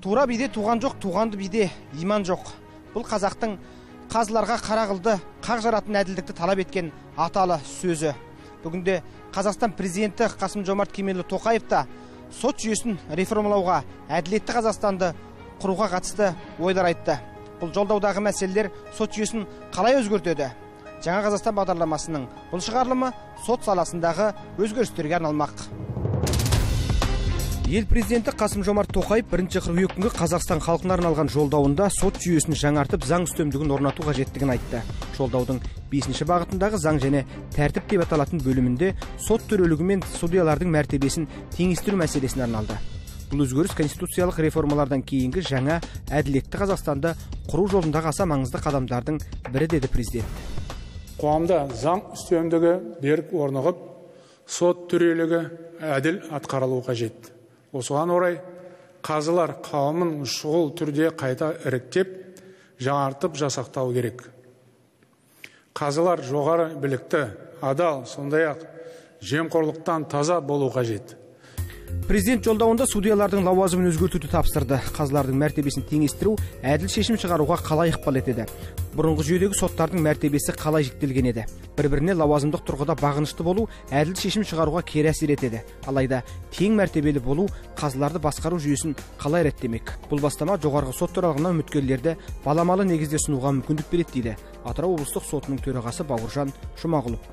Тура биде туған жоқ, туғанды биде иман жоқ. Бұл қазақтың қазыларға қара қылды, қақ жаратын әділдікті талап еткен аталы сөзі. Бүгінде Қазақстан президенті Қасым-Жомарт Кемелұлы Тоқаев та сот жүйесін реформалауға, әділетті Қазақстанды құруға қатысты ойлар айтты. Бұл жолдаудағы мәселелер сот жүйесін қалай өзгертеді? Жаңа Қазақстан бағдарламасының бұл шығарылымы сот саласындағы өзгерістерге арналмақ. Ел президенті Қасым-Жомарт Тоқаев 1 қыркүйек күнгі Қазақстан халқына арналған жолдауында сот жүйесін жаңартып, заң үстемдігін орнату қажеттігін айтты. Жолдаудың 5 бағытындағы заң және тәртіп деп аталатын бөлімінде сот төрелігі мен судьялардың мәртебесін теңестіру мәселесіне арналды. Бұл өзгеріс конституциялық реформалардан кейінгі жаңа әділетті Қазақстанды құру жолындағы аса маңызды қадамдардың бірі, деді президент. Қоғамда заң үстемдігі берік орнығып, сот төрелігі әділ атқарылуы қажет. Осыған орай қазылар қауымын шұғыл түрде қайта іріктеп, жаңартып жасақтау керек. Қазылар жоғары білікті, адал, сондай-ақ жемқорлықтан таза болу қажет. Президент жолдауында судьялардың лауазымын өзгертуді тапсырды. Қазылардың мәртебесін теңестіру әділ шешім шығаруға қалай ықпал етеді? Бұрынғы жүйедегі соттардың мәртебесі қалай жіктелген еді? Бір-біріне лауазымдық тұрғыда бағынышты болу әділ шешім шығаруға кері әсер етеді. Алайда тең мәртебелі болу қазыларды басқару жүйесін қалай реттемек? Бұл бастама жоғарғы сот төрағалығына үміткерлерді баламалы негізде ұсынуға мүмкіндік береді, дейді Атырау облыстық сотының төрағасы Бауыржан Жұмағұлов.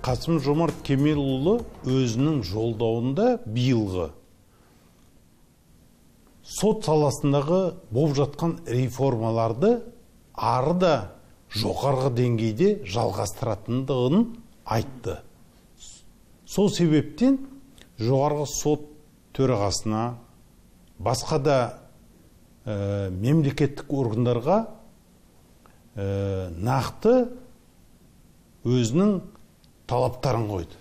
Қасым-Жомарт Кемелұлы өзінің жолдауында биылғы сот саласындағы болып жатқан реформаларды ары да жоғарғы деңгейде жалғастыратындығын айтты. Сол себептен жоғарғы сот төрағасына, басқа да мемлекеттік органдарға нақты өзінің талаптарын қойды.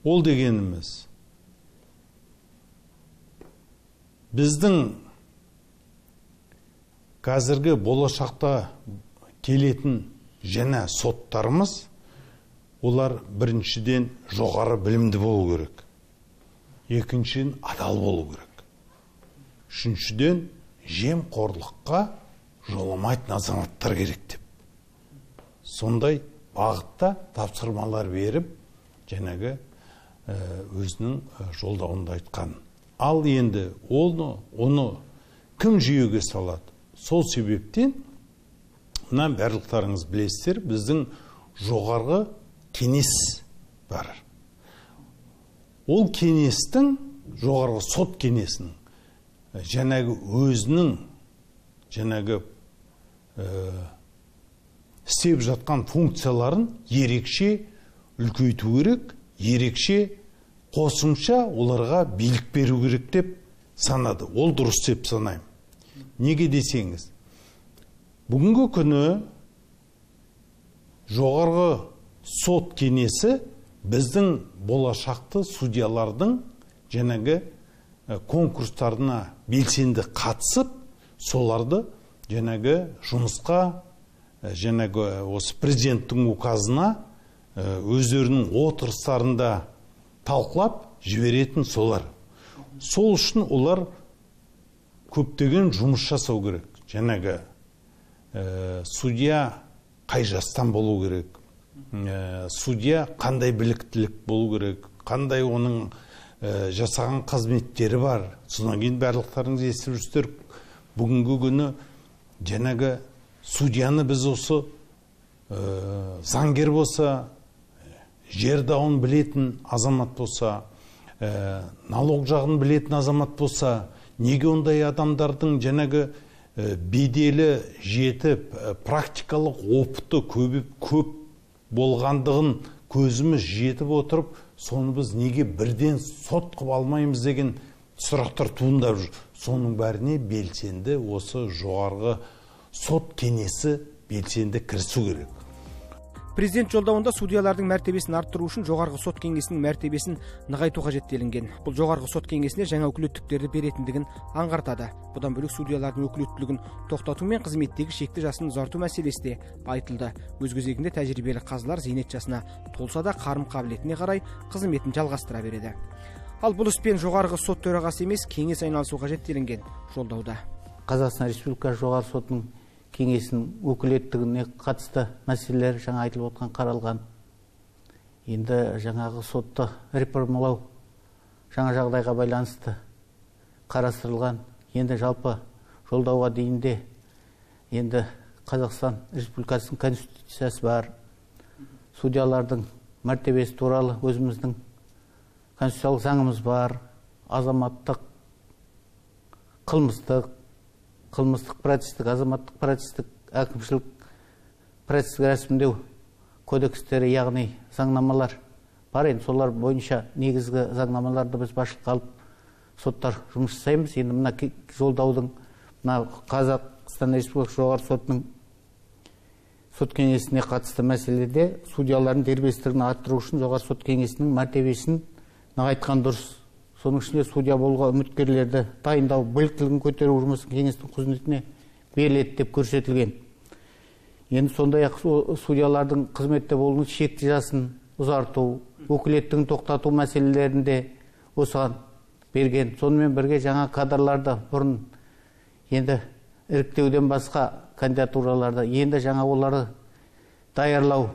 Ол дегеніміз, біздің қазіргі болашақта келетін жаңа соттарымыз, олар біріншіден жоғары білімді болу керек. Екіншіден адал болу керек. Үшіншіден жемқорлыққа жоламайтын азаматтар керек деп. Сондай бағытта тапсырмалар беріп, жаңағы өзінің жолдауында айтқан. Ал енді оны кім жүйеге салады? Сол себептен, мына барлықтарыңыз білесіздер, біздің жоғарғы кеңес бар. Ол кеңестің, жоғарғы сот кеңесінің, жаңағы өзінің, жаңағы істеп жатқан функцияларын ерекше үлкейту керек, ерекше қосымша оларға билік беру керек деп санады. Ол дұрыс деп санаймын. Неге десеңіз, бүгінгі күні жоғарғы сот кеңесі біздің болашақты судьялардың жаңағы конкурстарына белсенді қатысып, соларды жаңағы жұмысқа, жаңағы осы президенттің указына өздерінің отырыстарында талқылап жіберетін солар. Сол үшін олар көптеген жұмыс жасау керек. Жаңағы судья қай жастан болу керек, судья қандай біліктілік болу керек, қандай оның жасаған қызметтері бар. Содан кейін барлықтарыңыз естіп жүрсіздер, бүгінгі күні жаңағы судьяны біз осы заңгер болса, жер дауын білетін азамат болса, налог жағын білетін азамат болса, неге ондай адамдардың жаңағы беделі жетіп, практикалық опыты көп болғандығын көзіміз жетіп отырып, соны біз неге бірден сот қып алмаймыз деген сұрақтар туындап жүр. Соның бәріне белсенді осы жоғарғы сот кеңесі белсенді кірісу керек. Президент жолдауында судьялардың мәртебесін арттыру үшін жоғарғы сот кеңесінің мәртебесін нығайту қажет делінген. Бұл жоғарғы сот кеңесіне жаңа өкілеттіктерді беретіндігін аңғартады. Бұдан бөлек судьялардың өкілеттілігін тоқтату мен қызметтегі шекті жасын ұзарту мәселесі де айтылды. Өз кезегінде тәжірибелі қазылар зейнет жасына толса да қарым қабілетіне қарай қызметін жалғастыра береді. Ал бұл іспен жоғарғы сот төрағасы емес, кеңес айналысу қажет делінген жолдауда. Қазақстан Республикасы жоғарғы сотының кеңесінің өкілеттігіне қатысты мәселелер жаңа айтылып отқан қаралған. Енді жаңағы сотты реформалау жаңа жағдайға байланысты қарастырылған. Енді жалпы жолдауға дейінде енді Қазақстан Республикасының конституциясы бар. Судьялардың мәртебесі туралы өзіміздің конституциялық заңымыз бар. Азаматтық, қылмыстық процестік, азаматтық процестік, әкімшілік процестік рәсімдеу кодекстері, яғни заңнамалар бар. Енді солар бойынша негізгі заңнамаларды біз басшылыққа алып соттар жұмыс жасаймыз. Енді мына жолдаудың Қазақстан Республикасы жоғарғы сотының сот кеңесіне қатысты мәселеде судьялардың дербестігін арттыру үшін жоғарғы сот кеңесінің мәртебесін нығайтқан дұрыс. Соның ішінде судья болуға үміткерлерді дайындау, біліктілігін көтеру жұмысын кеңестің қызметіне беріледі деп көрсетілген. Енді сондай-ақ судьялардың қызметте болуының шекті жасын ұзарту, өкілеттігін тоқтату мәселелерінде осыған берген. Сонымен бірге жаңа кадрларды бұрын енді іріктеуден басқа кандидатураларды енді жаңа оларды даярлау,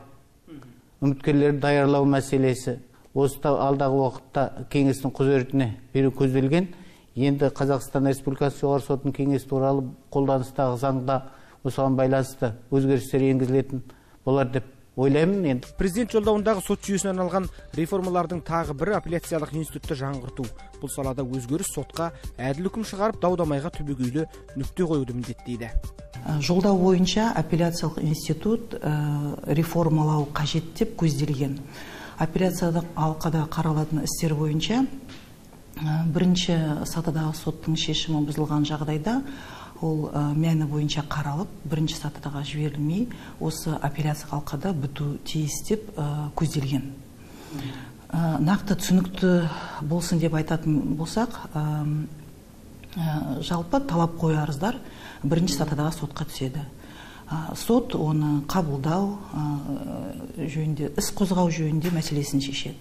үміткерлерді даярлау мәселесі осы алдағы уақытта кеңестің құзыретіне беру көзделген. Енді Қазақстан Республикасы жоғарғы сотының кеңесі туралы қолданыстағы заңда осыған байланысты өзгерістер енгізілетін болар деп ойлаймын. Енді президент жолдауындағы сот жүйесіне арналған реформалардың тағы бірі апелляциялық институтты жаңғырту. Бұл салада өзгеріс сотқа әділ үкім шығарып, дау-дамайға түбегейлі нүкте қоюды міндеттейді. Жолдау бойынша апелляциялық институт реформалау қажет деп көзделген. Апелляциялық алқада қаралатын істер бойынша бірінші сатыдағы соттың шешімі бұзылған жағдайда ол мәні бойынша қаралып, бірінші сатыдағы жіберілмей, осы апелляциялық алқада біту тиіс деп көзделген. Нақты түсінікті болсын деп айтатын болсақ, жалпы талап қою арыздар бірінші сатыдағы сотқа түседі. Сот оны қабылдау жөнінде, іс қозғау жөнінде мәселесін шешеді.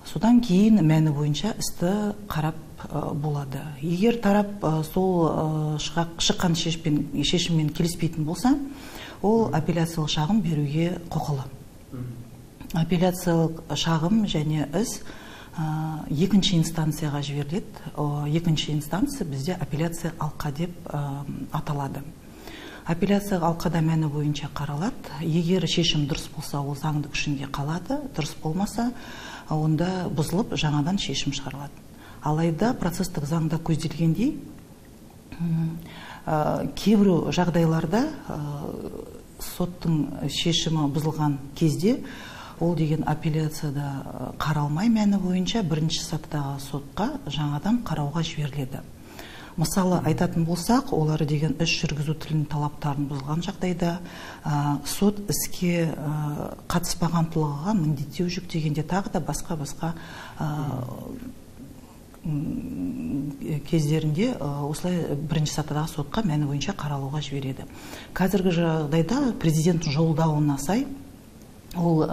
Содан кейін мәні бойынша істі қарап болады. Егер тарап сол шыққан шешіммен келіспейтін болса, ол апелляциялық шағым беруге құқылы. Апелляциялық шағым және іс екінші инстанцияға жіберіледі. Екінші инстанция бізде апелляция алқа деп аталады. Апелляция алқада мәні бойынша қаралады. Егер шешім дұрыс болса, ол заңды күшінде қалады. Дұрыс болмаса, онда бұзылып, жаңадан шешім шығарылады. Алайда процестік заңда көзделгендей, кейбір жағдайларда соттың шешімі бұзылған кезде ол деген апелляцияда қаралмай мәні бойынша бірінші сатыдағы сотқа жаңадан қарауға жіберіледі. Мысалы айтатын болсақ, олары деген іс жүргізу тілінің талаптарын бұзылған жағдайда сот іске қатыспаған тұлғаға міндеттеу жүктегенде тағы да басқа кездерінде осылай бірінші сатыдағы сотқа мәні бойынша қаралуға жібереді. Қазіргі жағдайда президент жолдауына сай, ол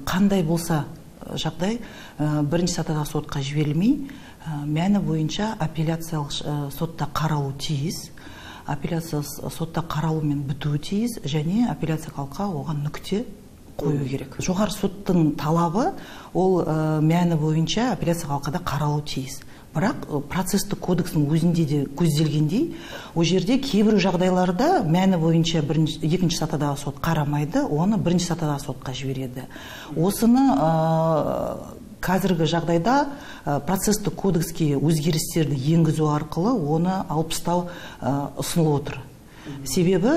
қандай болса жағдай бірінші сатыдағы сотқа жіберілмей, мәні бойынша апелляциялық сотта қаралу тиіс, апелляциялық сотта қаралумен бітуі тиіс, және апелляциялық алқа оған нүкте қою керек. Жоғары соттың талабы ол мәні бойынша апелляциялық алқада қаралу тиіс. Бірақ процестік кодекстің өзінде де көзделгендей, о жерде кейбір жағдайларда мәні бойынша екінші сатыдағы сот қарамайды, оны бірінші сатыдағы сотқа жібереді. Осыны қазіргі жағдайда процестік кодекске өзгерістерді енгізу арқылы оны алып тастау ұсынылып отыр. Себебі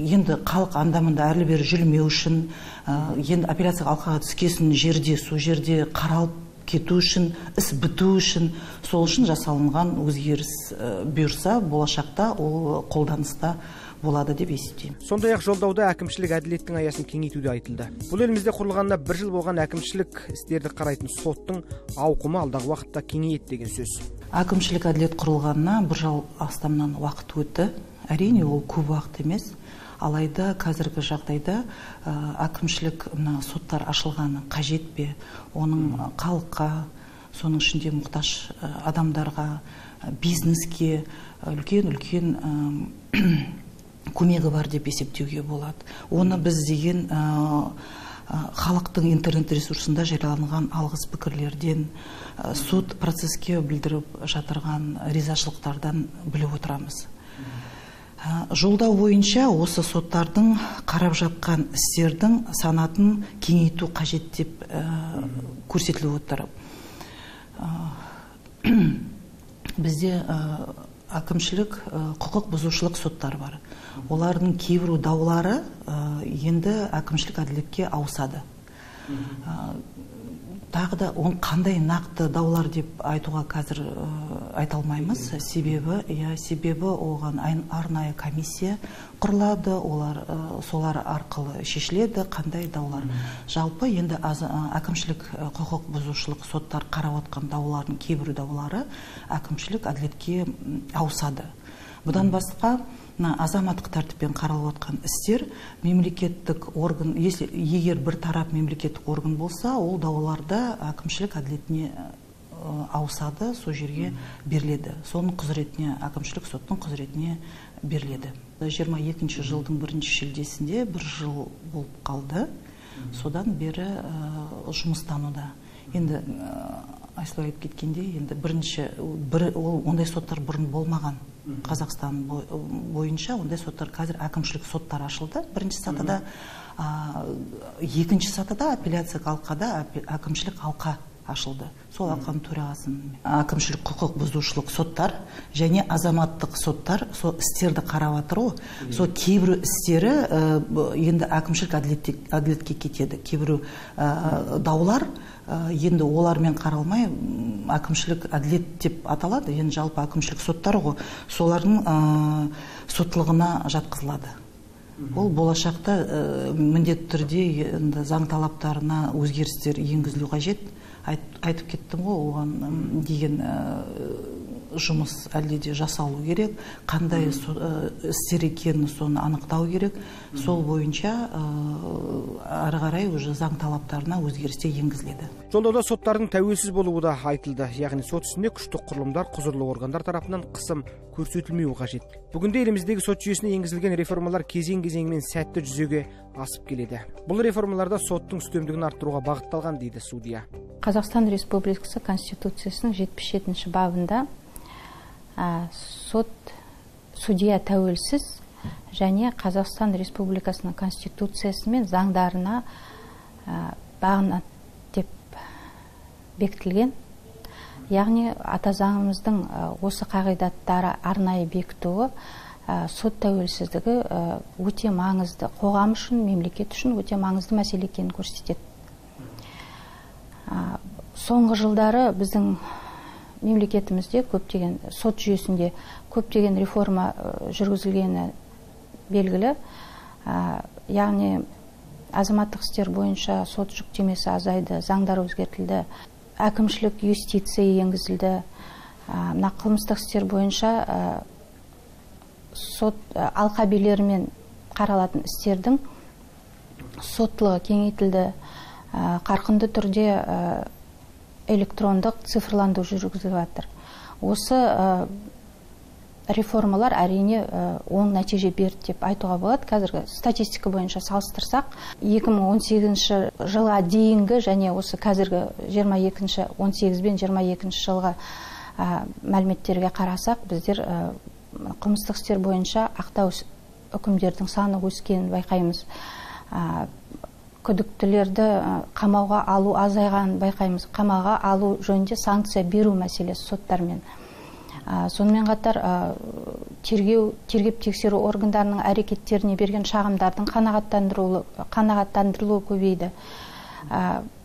енді халық анда-мында әрлі-бері жүрмеу үшін, енді апелляциялық алқаға түскесін жерде, сол жерде қаралып кету үшін, іс біту үшін, сол үшін жасалынған өзгеріс бұйырса, болашақта ол қолданыста болады деп есептеймін. Сондай-ақ жолдауда әкімшілік әділеттің аясын кеңейтуде айтылды. Бұл елімізде құрылғанына 1 жыл болған әкімшілік істерді қарайтын соттың ауқымы алдағы уақытта кеңейеді деген сөз. Әкімшілік әділет құрылғанына 1 жыл астамнан уақыт өтті. Әрине, ол көп уақыт емес. Алайда қазіргі жағдайда әкімшілік соттар ашылғаны қажет пе, оның халыққа, соның ішінде мұқтаж адамдарға, бизнеске үлкен көмегі бар деп есептеуге болады. Оны біз деген халықтың интернет ресурсында жарияланған алғыс пікірлерден, сот процеске білдіріп жатырған ризашылықтардан біліп отырамыз. Жолдау бойынша осы соттардың қарап жатқан істердің санатын кеңейту қажет деп көрсетіліп отыр. Бізде әкімшілік құқық бұзушылық соттар бар. Олардың кейбір даулары енді әкімшілік әділетке ауысады. Тағы да қандай нақты даулар деп айтуға қазір айта алмаймыз. Себебі оған арнайы комиссия құрылады, солар арқылы шешіледі, қандай даулар. Жалпы енді әкімшілік құқық бұзушылық соттар қарап отқан даулардың кейбір даулары әкімшілік әділетке ауысады. Бұдан басқа азаматтық тәртіппен қаралып отқан істер мемлекеттік орган, егер бір тарап мемлекеттік орган болса, ол дауларда әкімшілік әділетіне ауысады, сол жерге беріледі. Соның құзыретіне, әкімшілік соттың құзыретіне беріледі. 22 жылдың 1 шілдесінде 1 жыл болып қалды. Содан бері жұмыстануда. Енді Айсұлу айтып кеткенде, енді ондай соттар бұрын болмаған. Қазақстан бойынша ондай соттар қазір әкімшілік соттар ашылды. Бірінші сатыда, екінші сатыда апелляциялық алқада әкімшілік алқа ашылды. Сол алқаның төрағасын әкімшілік құқық бұзушылық соттар және азаматтық соттар сол істерді қарап отыру. Сол кейбір істері енді әкімшілік әділетке кетеді. Кейбір даулар енді олармен қаралмай әкімшілік әділет деп аталады. Енді жалпы әкімшілік соттар ғой, солардың соттылығына жатқызылады. Ол болашақта міндетті түрде заң талаптарына өзгерістер енгізілу қажет. Айтып кеттім ғой, оған деген жұмыс әлде де жасалу керек, қандай істер екенін соны анықтау керек. Сол бойынша ары қарай уже заң талаптарына өзгерістер енгізіледі. Жолдауда соттардың тәуелсіз болуы да айтылды. Яғни сот ісіне күшті құрылымдар, құзырлы органдар тарапынан қысым көрсетілмеуі қажет. Бүгінде еліміздегі сот жүйесіне енгізілген реформалар кезең-кезеңімен сәтті жүзеге асып келеді. Бұл реформаларда соттың үстемдігін арттыруға бағытталған дейді судья. Қазақстан Республикасы Конституциясының 77-ші бабында судья тәуелсіз және Қазақстан Республикасының Конституциясы мен заңдарына бағынады деп бекітілген. Яғни ата заңымыздың осы қағидаттары арнайы бекітуі сот тәуелсіздігі өте маңызды, қоғам үшін, мемлекет үшін өте маңызды мәселе екенін көрсетеді. Соңғы жылдары біздің мемлекетімізде көптеген сот жүйесінде көптеген реформа жүргізілгені белгілі. Яғни азаматтық істер бойынша сот жүктемесі азайды, заңдар өзгертілді, әкімшілік юстиция енгізілді. Қылмыстық істер бойынша сот алқабилерімен қаралатын істердің сотлығы кеңейтілді. Қарқынды түрде электрондық цифрланду жүргізіліп жатыр. Осы реформалар әрине оң нәтиже берді деп айтуға болады. Қазіргі статистика бойынша салыстырсақ, 2018 жылға дейінгі және осы қазіргі 18 бен 22 жылға мәліметтерге қарасақ, біздер қылмыстық істер бойынша ақтау үкімдердің саны өскенін байқаймыз. Күдіктілерді қамауға алу азайғанын байқаймыз. Қамауға алу жөнінде санкция беру мәселесі соттармен. Сонымен қатар тергеп тексеру органдарының әрекеттеріне берген шағымдардың қанағаттандырылуы көбейді.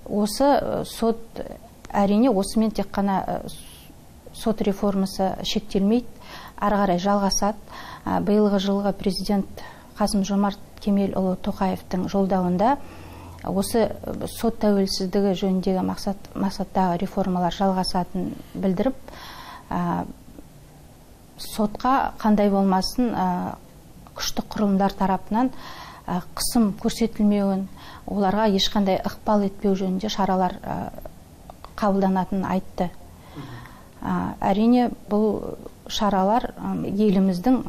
Осы сот әрине осымен тек қана сот реформасы шектелмейді, ары қарай жалғасады. Биылғы жылғы президент Қасым-Жомарт Кемелұлы Тоқаевтың жолдауында осы сот тәуелсіздігі жөніндегі мақсаттағы реформалар жалғасатын білдіріп, сотқа қандай болмасын күшті құрылымдар тарапынан қысым көрсетілмеуін, оларға ешқандай ықпал етпеу жөнінде шаралар қабылданатынын айтты. Әрине бұл шаралар еліміздің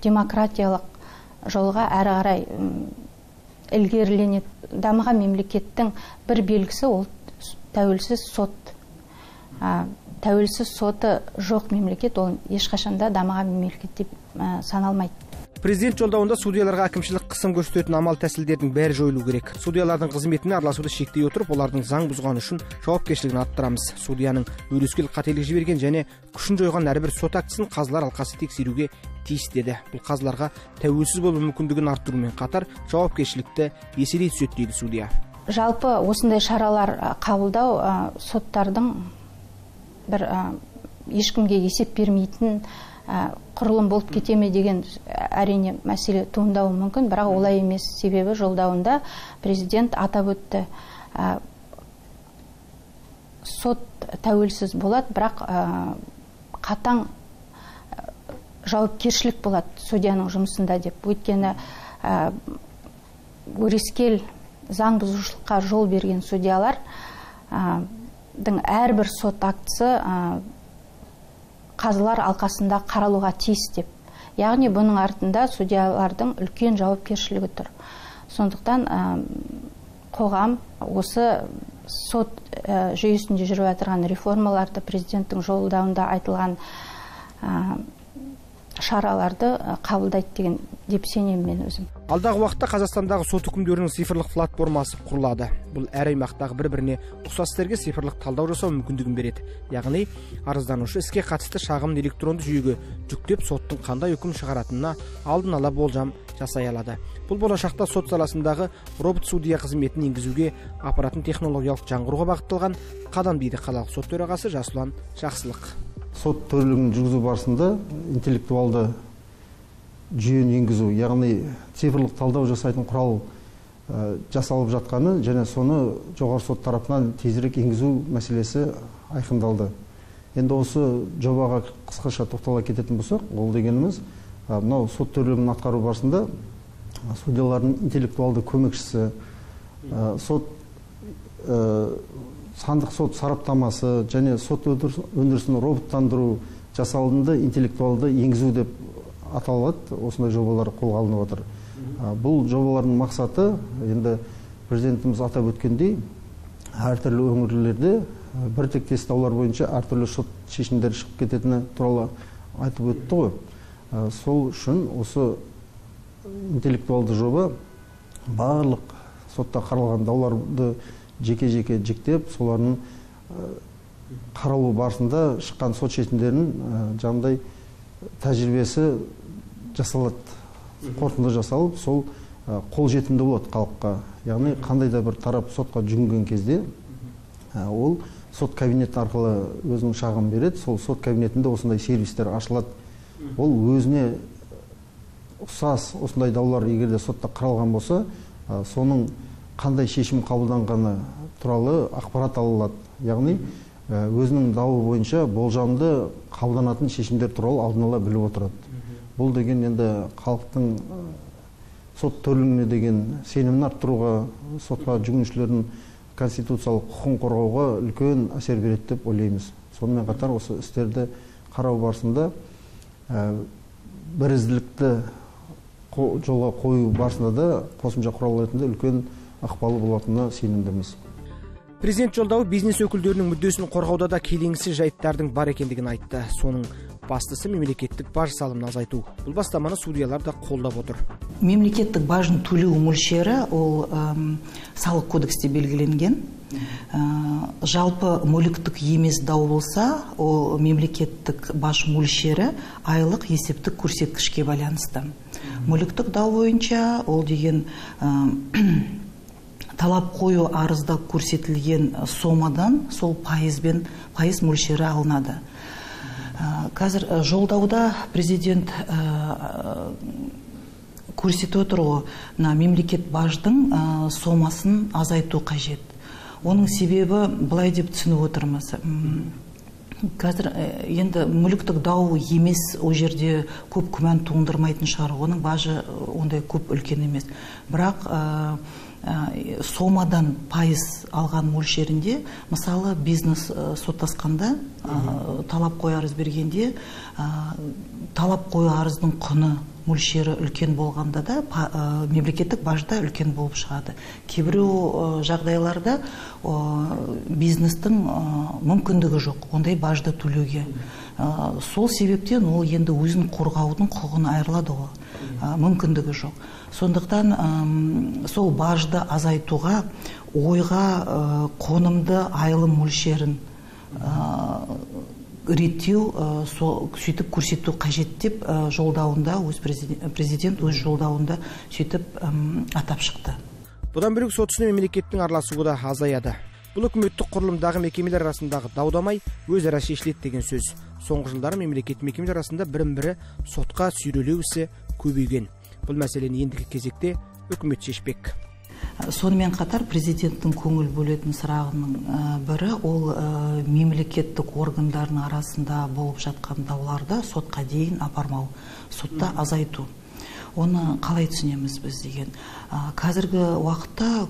демократиялық жолға әрі қарай ілгерілене дамыған мемлекеттің бір белгісі ол тәуелсіз сот. Тәуелсіз соты жоқ мемлекет ол ешқашанда дамыған мемлекет деп саналмайды. Президент жолдауында судьяларға әкімшілік қысым көрсететін амал тәсілдердің бәрі жойылу керек. Судьялардың қызметіне араласуды шектей отырып, олардың заң бұзғаны үшін жауапкершілігін арттырамыз. Судьяның өрескел қателік жіберген және күшін жойған әрбір сот актісін қазылар алқасы тексеруге тиіс деді. Бұл қазыларға тәуелсіз болу мүмкіндігін арттырумен қатар жауапкершілікті еселей түседі дейді судья. Жалпы осындай шаралар қабылдау соттардың бір ешкімге есеп бермейтін құрылым болып кетеме деген әрине мәселе туындауы мүмкін, бірақ олай емес. Себебі жолдауында президент атап өтті. Сот тәуелсіз болады, бірақ қатаң жауапкершілік болады судьяның жұмысында деп. Өйткені өрескел заң бұзушылыққа жол берген судьялардың әрбір сот актісі қазылар алқасында қаралуға тиіс деп. Яғни бұның артында судьялардың үлкен жауапкершілігі тұр. Сондықтан қоғам осы сот жүйесінде жүріп жатырған реформаларды, президенттің жолдауында айтылған шараларды қабылдайды деген деп сенемін мен өзім. Алдағы уақытта Қазақстандағы сот үкімдерінің цифрлық платформасы құрылады. Бұл әр аймақтағы бір-біріне ұқсас істерге цифрлық талдау жасау мүмкіндігін береді. Яғни арызданушы іске қатысты шағымын электронды жүйеге жүктеп, соттың қандай үкім шығаратынына алдын ала болжам жасай алады. Бұл болашақта сот саласындағы робот судья қызметін енгізуге апаратын технологиялық жаңғыруға бағытталған қадам дейді қалалық сот төрағасы Жасұлан Жақсылық. Сот төрелігін жүргізу барысында интеллектуалды жүйені енгізу, яғни цифрлық талдау жасайтын құрал жасалып жатқаны және соны жоғары сот тарапынан тезірек енгізу мәселесі айқындалды. Енді осы жобаға қысқаша тоқтала кететін болсақ, ол дегеніміз мынау сот төрелігін атқару барысында судьялардың интеллектуалды көмекшісі, сандық сот сараптамасы және сот өндірісін роботтандыру жасалынды интеллектуалды енгізу деп аталады. Осындай жобалар қолға алынып отыр. Бұл жобалардың мақсаты, енді президентіміз атап өткендей, әртүрлі өңірлерде бір тектес даулар бойынша әртүрлі сот шешімдері шығып кететіні туралы айтып өтті ғой. Сол үшін осы интеллектуалды жоба барлық сотта қаралған дауларды жеке-жеке жіктеп, солардың қаралу барысында шыққан сот шешімдерінің жаңағыдай тәжірибесі жасалады, қорытынды жасалып, сол қолжетімді болады халыққа. Яғни қандай да бір тарап сотқа жүгінген кезде ол сот кабинеті арқылы өзінің шағым береді, сол сот кабинетінде осындай сервистер ашылады. Ол өзіне ұқсас осындай даулар егерде сотта қаралған болса, соның қандай шешім қабылданғаны туралы ақпарат алынады. Яғни өзінің дауы бойынша болжамды қабылданатын шешімдер туралы алдын ала біліп отырады. Бұл деген енді халықтың сот төрелігіне деген сенімін арттыруға, сотқа жүгінушілердің конституциялық құқығын қорғауға үлкен әсер береді деп ойлаймыз. Сонымен қатар осы істерді қарау барысында бірізділікті жолға қою барысында да қосымша құрал ретінде үлкен ықпалы болатынына сенімдіміз. Президент жолдауы бизнес өкілдерінің мүддесін қорғауда да келеңсіз жайттардың бар екендігін айтты. Соның бастысы мемлекеттік баж салымын азайту. Бұл бастаманы судьялар да қолдап отыр. Мемлекеттік бажын төлеу мөлшері ол салық кодексте белгіленген. Жалпы мүліктік емес дау болса, ол мемлекеттік баж мөлшері айлық есептік көрсеткішке байланысты. Мүліктік дау бойынша ол деген талап қою арызда көрсетілген сомадан сол пайыз мөлшері алынады. Қазір жолдауда президент көрсетіп отыр ғой, мемлекет баждың сомасын азайту қажет. Оның себебі былай деп түсініп отырмыз. Қазір енді мүліктік дау емес, о жерде көп күмән туындырмайтын шығар. Оның бажы ондай көп үлкен емес. Бірақ сомадан пайыз алған мөлшерінде, мысалы бизнес соттасқанда талап қой арыз бергенде талап қой арыздың құны мөлшері үлкен болғанда да мемлекеттік бажда үлкен болып шығады. Кейбіреу жағдайларда бизнестің мүмкіндігі жоқ ондай бажды төлеуге. Сол себептен ол енді өзін қорғаудың құқығын айырылады ғой, мүмкіндігі жоқ. Сондықтан сол бажды азайтуға, ойға қонымды айылым мөлшерін реттеу, сөйтіп көрсету қажет деп жолдауында, президент өз жолдауында сөйтіп атап шықты. Бұдан бөлек сот ісіне мемлекеттің араласуы да азаяды. Бұл үкіметтік құрылымдағы мекемелер арасындағы даудамай өзара шешіледі деген сөз. Соңғы жылдары мемлекет мекемелер арасында бірін-бірі сотқа сүйрелеу ісі көбейген. Бұл мәселені ендігі кезекте үкімет шешпек. Сонымен қатар президенттің көңіл бөлетін сұрағының бірі ол мемлекеттік органдардың арасында болып жатқан дауларды сотқа дейін апармау, сотта азайту. Оны қалай түсінеміз біз деген? Қазіргі уақытта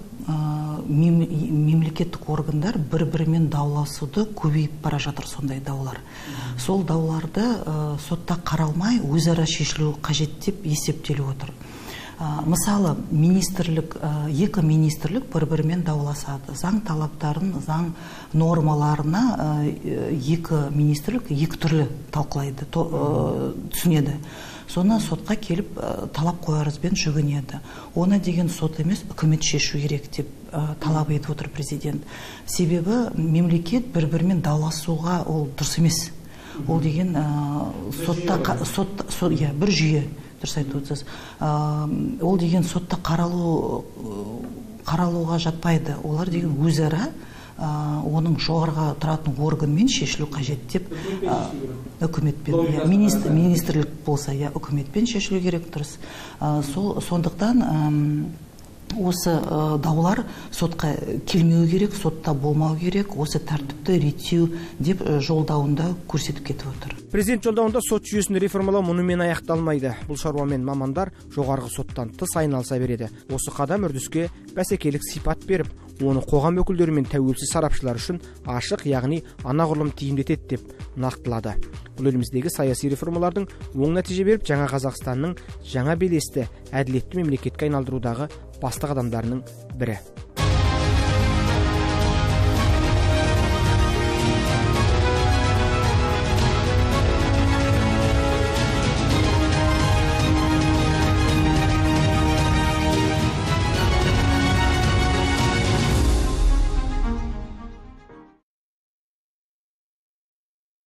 мемлекеттік органдар бір-бірімен дауласуды көбейіп бара жатыр, сондай даулар. Сол дауларды сотта қаралмай өзара шешілу қажет деп есептеліп отыр. Мысалы, екі министрлік бір-бірімен дауласады. Заң талаптарын, заң нормаларына екі министрлік екі түрлі талқылайды, түсінеді. Соны сотқа келіп талап қой арызбен жүгінеді. Оны деген сот емес, үкімет шешу керек деп талап етіп отыр президент. Себебі мемлекет бір-бірімен дауласуға ол дұрыс емес. Ол деген бір жүйе, дұрыс айтып отырсыз. Ол деген сотта қаралуға жатпайды. Олар деген өзара оның жоғарғы тұратын органмен шешілу қажет деп үкіметпен, министрлік болса, үкіметпен шешілу керек, дұрыс. Сондықтан осы даулар сотқа келмеу керек, сотта болмау керек, осы тәртіпті реттеу деп жолдауында көрсетіп кетіп отыр. Президент жолдауында сот жүйесін реформалау мұнымен аяқталмайды. Бұл шаруамен мамандар жоғарғы соттан тыс айналыса береді. Осы қадам үрдіске бәсекелік сипат беріп, оны қоғам өкілдері мен тәуелсіз сарапшылар үшін ашық, яғни анағұрлым тиімдетеді деп нақтылады. Бұл еліміздегі саяси реформалардың оң нәтиже беріп, жаңа Қазақстанның жаңа белесті, әділетті мемлекетке айналдырудағы басты қадамдарының бірі.